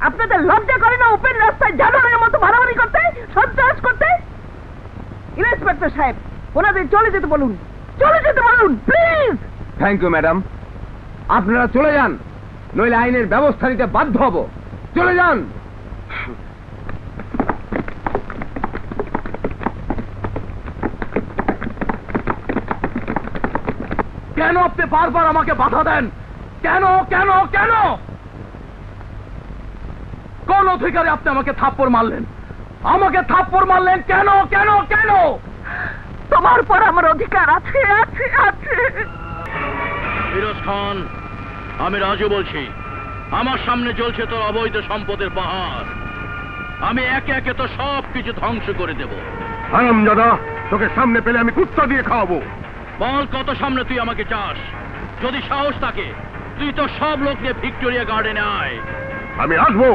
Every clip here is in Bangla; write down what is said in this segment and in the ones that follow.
আপনাদের লজ্জা করে না ওপেন রাস্তায় জানোয়ারের মতো মারামারি করতে, সন্ত্রাস করতে? ইন্সপেক্টর সাহেব, ওনাদের চলে যেতে বলুন, চলে যেতে বলুন প্লিজ। থ্যাংক ইউ ম্যাডাম, আপনারা চলে যান, নইলে আইনের ব্যবস্থা নিতে বাধ্য হব। চলে যান। কেন আপনি বারবার আমাকে বাধা দেন? কেন কেন কেন? কোন অধিকারে আপনি আমাকে থাপ্পড় মারলেন? আমাকে থাপ্পড় মারলেন কেন কেন কেন? তোমার পর আমার অধিকার আছে, আছে, আছে। ফিরোজ খান, আমি রাজু বলছি। আমার সামনে চলছে তোর অবৈধ সম্পদের পাহাড়। আমি একে একে তো সব কিছু ধ্বংস করে দেব। হারামজাদা, তোকে সামনে পেলে আমি কুত্তা দিয়ে খাওয়াবো। বল কত সামনে তুই আমাকে চাস? যদি সাহস থাকে তুই তো সব লোক নিয়ে ভিক্টোরিয়া গার্ডেনে আয়। আমি আসবো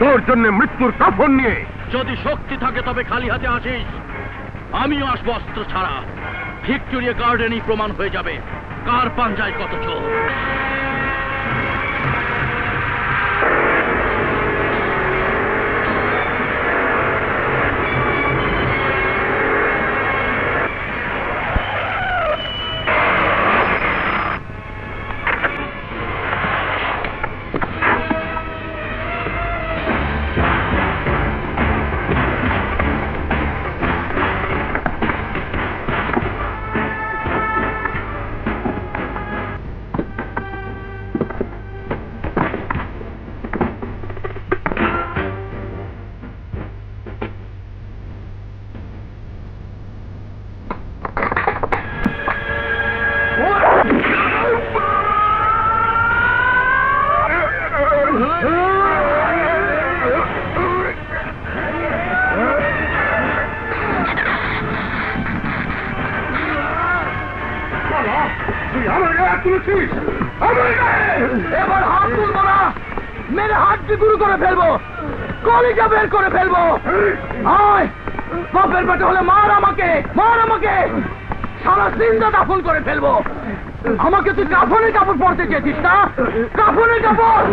তোর জন্য মৃত্যুর কাফন নিয়ে। যদি শক্তি থাকে তবে খালি হাতে আসিস, আমিও আসবো অস্ত্র ছাড়া। ভিক্টোরিয়া গার্ডেনই প্রমাণ হয়ে যাবে কার পাঞ্জায় কত চোর। এবার হাত তুলবো না, মেরে হাতটি গুরু করে ফেলবো, কলিজা বের করে ফেলবো। আয়, বাপের পেটে হলে মার আমাকে, মার আমাকে, সারা জিন্দা দাফন করে ফেলবো। আমাকে তুই কাফনের কাপড় পরতে চেয়েছিস না? কাফনের কাপড়,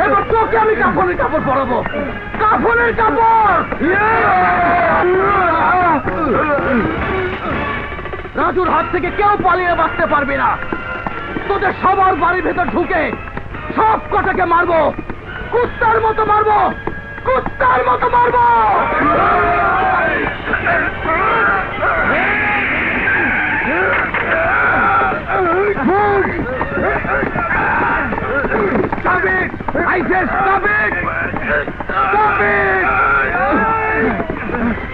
এবার তোকে আমি কাফনের কাপড় পরাবো, কাফনের কাপড়। রাজুর হাত থেকে কেউ পালিয়ে বাঁচতে পারবে না। তোদের সবার বাড়ির ভেতর ঢুকে সব কটাকে মারবো, কুত্তার মতো মারবো, কুত্তার মতো মারবো। Stop it! I said stop it! Stop it!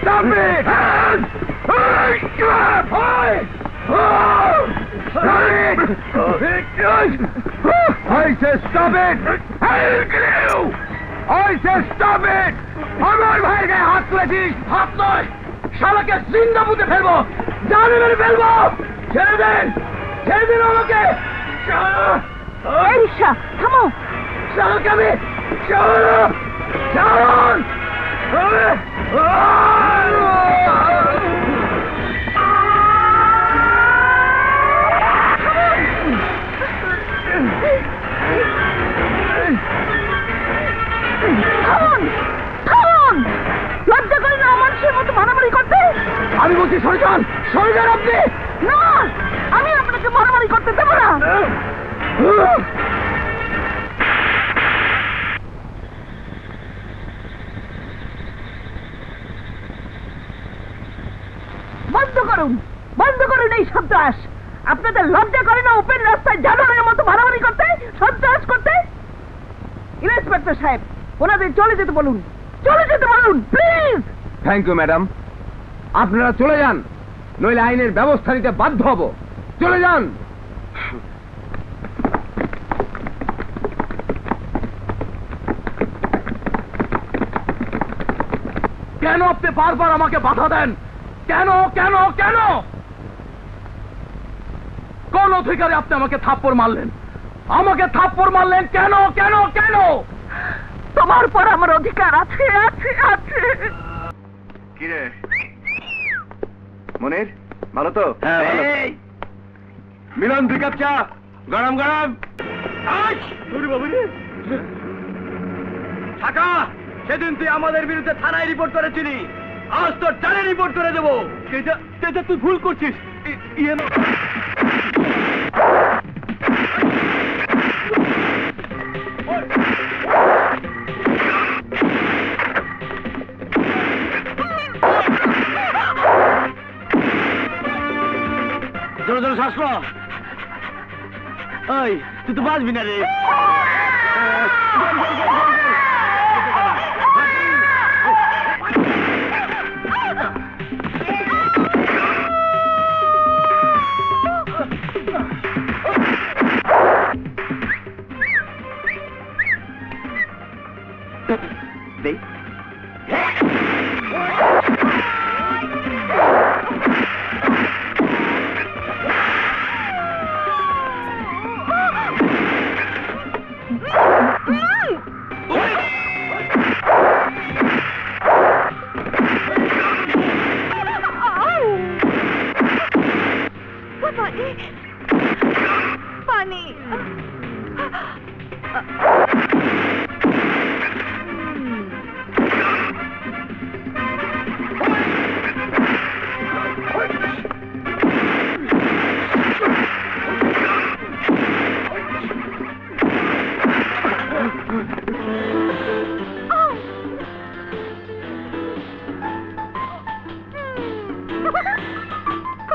Stop it! I said stop it! I'll kill you! I said stop it! আমার ভাইয়ের গায়ে হাত তুলেছিস, হাত নয়, শালাকে জিন্দা পুঁতে ফেলবো, জানে মেরে ফেলবো। ছেড়ে দেন, ছেড়ে দিন আমাকে। রিক্সা থামো। শালাকে আমি ছাড়ুন, ছাড়ুন। লজ্জা করে না মানুষের মতো মারামারি করতে? আমি বলছি সরে যান, সরে যান আপনি। না, আমি আপনাকে মারামারি করতে দেব না। বন্ধ করুন, বন্ধ করুন এই সন্ত্রাস। আপনাদের লজ্জা করে না ওপেন রাস্তায় জানোয়ারের মতো মারামারি করতে, সন্ত্রাস করতে? ইন্সপেক্টর সাহেব, ওনাদের চলে যেতে বলুন, চলে যেতে বলুন প্লিজ। থ্যাংক ইউ ম্যাডাম, আপনারা চলে যান, নইলে আইনের ব্যবস্থা নিতে বাধ্য হব। চলে যান। কেন আপনি বারবার আমাকে বাধা দেন? কেন কেন কেন? কোন অধিকারে আপনি আমাকে থাপ্পড় মারলেন? আমাকে থাপ্পড় মারলেন কেন কেন কেন? তোমার পর আমার অধিকার আছে, আছে, আছে। কিরে মনির, ভালো তো? হ্যাঁ, ভালো। মিলন, 2 কাপ চা, গরম গরম। ঢাকা, সেদিন তুই আমাদের বিরুদ্ধে থানায় রিপোর্ট করেছিলি, আজ তোর ডানে রিপোর্ট করে দেবো। তেজা তুই ভুল করছিস। জোরে জোরে শ্বাস লো। ওই তুই তো বাঁচবি না রে।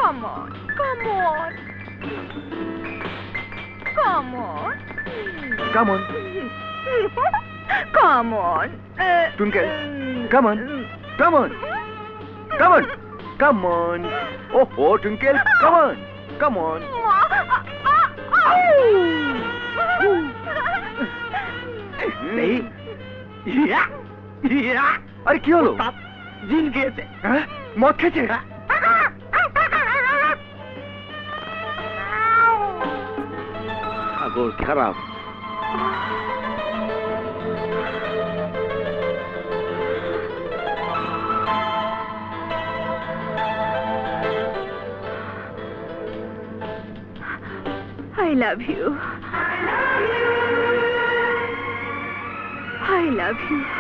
Come on, come on. Come on. Come on. Come on. Twinkle, come on. Come on. Come on. Come on. Oh, Twinkle, come on. Come on. আরে কি হলো? জিন খেয়েছে। হ্যাঁ, মদ খেয়েছে। আগর খারাপ। I love you. I love you.